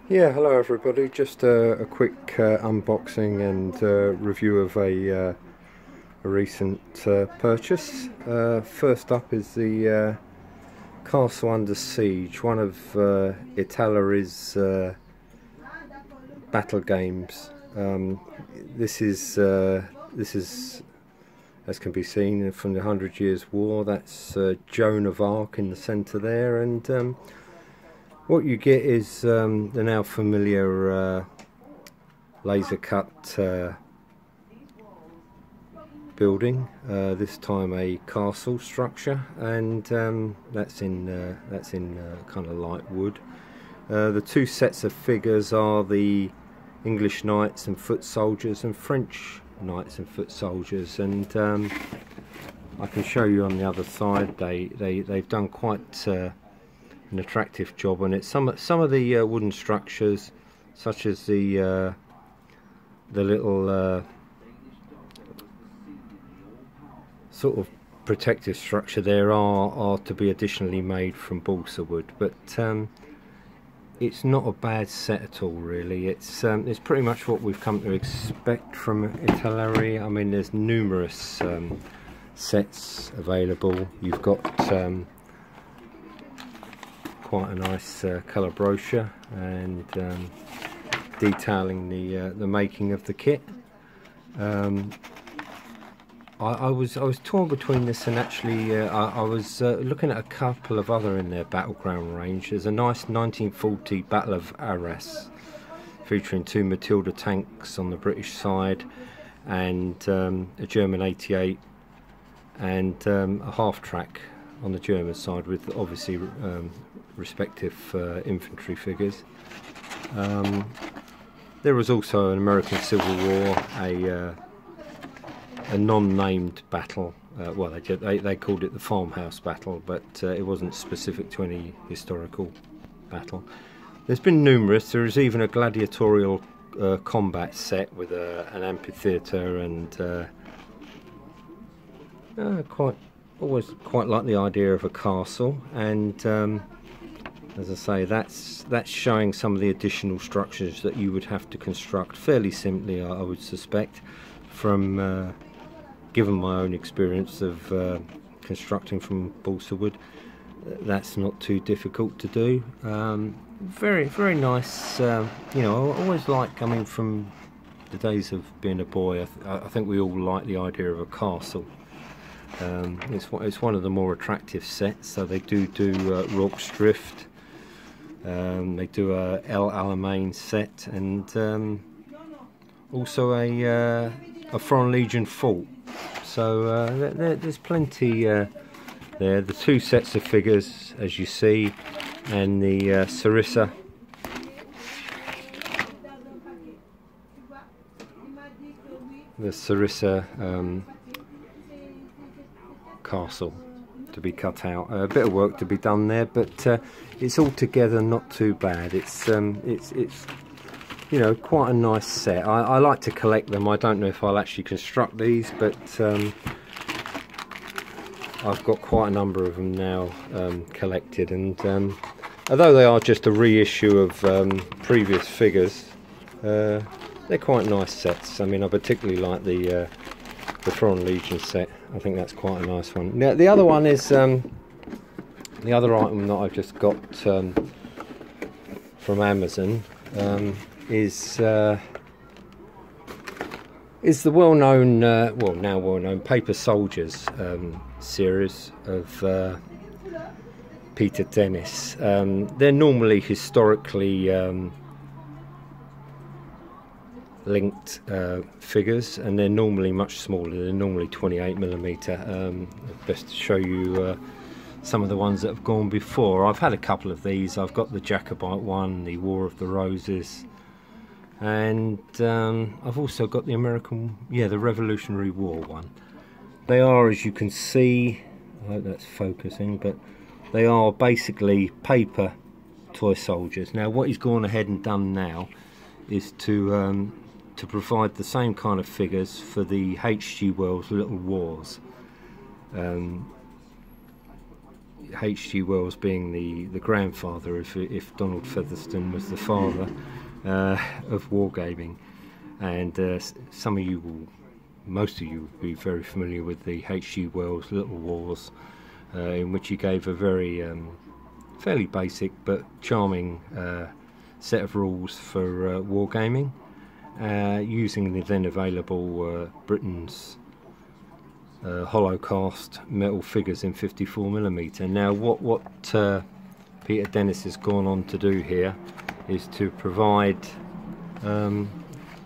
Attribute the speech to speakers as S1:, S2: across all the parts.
S1: Yeah, hello everybody. Just a quick unboxing and review of a recent purchase. First up is the Castle Under Siege, one of Italeri's battle games. This is, as can be seen, from the 100 Years' War. That's Joan of Arc in the centre there, and what you get is the now familiar laser cut building. This time a castle structure, and that's in kind of light wood. The two sets of figures are the English knights and foot soldiers and French knights and foot soldiers, and I can show you on the other side. They've done quite an attractive job on it. Some of the wooden structures, such as the little sort of protective structure there, are to be additionally made from balsa wood, but it's not a bad set at all, really. It's pretty much what we've come to expect from Italeri. I mean, there's numerous sets available. You've got quite a nice colour brochure and detailing the making of the kit. I was torn between this and actually I was looking at a couple of other in their battleground range. There's a nice 1940 Battle of Arras featuring two Matilda tanks on the British side, and a German 88 and a half-track on the German side, with obviously respective infantry figures. There was also an American Civil War, a non-named battle. Well, they called it the Farmhouse Battle, but it wasn't specific to any historical battle. There's been numerous. There is even a gladiatorial combat set with an amphitheatre, and always quite like the idea of a castle. And as I say, that's showing some of the additional structures that you would have to construct fairly simply, I would suspect, from given my own experience of constructing from balsa wood. That's not too difficult to do. Very nice. You know, I always like, coming from the days of being a boy, I think we all like the idea of a castle. It's one of the more attractive sets. So they do Rorke's Drift. They do a El Alamein set, and also a Foreign Legion fort. So there's plenty there. The two sets of figures, as you see, and the Sarissa. The Sarissa castle to be cut out. A bit of work to be done there, but it's altogether not too bad. It's you know, quite a nice set. I like to collect them. I don't know if I'll actually construct these, but I've got quite a number of them now collected, and although they are just a reissue of previous figures, they're quite nice sets. I mean, I particularly like the Foreign Legion set. I think that's quite a nice one. Now, the other one is the other item that I've just got from Amazon. Is the well-known, well, now well-known Paper Soldiers series of Peter Dennis. They're normally historically linked figures, and they're normally much smaller. They're normally 28mm. Best to show you some of the ones that have gone before. I've had a couple of these. I've got the Jacobite one, the War of the Roses, and I've also got the American, the Revolutionary War one. They are, as you can see, I hope that's focusing, but they are basically paper toy soldiers. Now, what he's gone ahead and done now is to provide the same kind of figures for the H.G. Wells Little Wars. H.G. Wells being the grandfather, if Donald Featherstone was the father of wargaming. And some of you will, most of you will be very familiar with the H.G. Wells Little Wars, in which he gave a very fairly basic but charming set of rules for wargaming, using the then available Britain's hollow cast metal figures in 54mm. Now what Peter Dennis has gone on to do here is to provide, you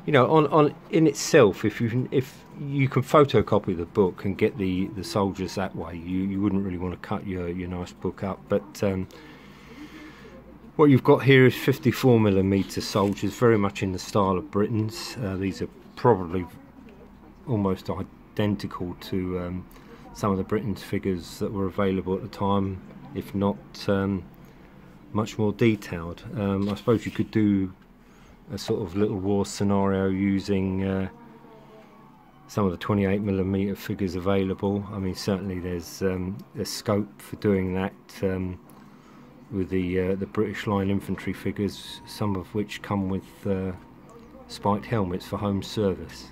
S1: know, on in itself, if you can photocopy the book and get the soldiers that way, you wouldn't really want to cut your nice book up, but what you've got here is 54mm soldiers, very much in the style of Britain's. These are probably almost identical to some of the Britain's figures that were available at the time, if not much more detailed. I suppose you could do a sort of Little War scenario using some of the 28mm figures available. I mean, certainly there's scope for doing that with the British Line infantry figures, some of which come with spiked helmets for home service.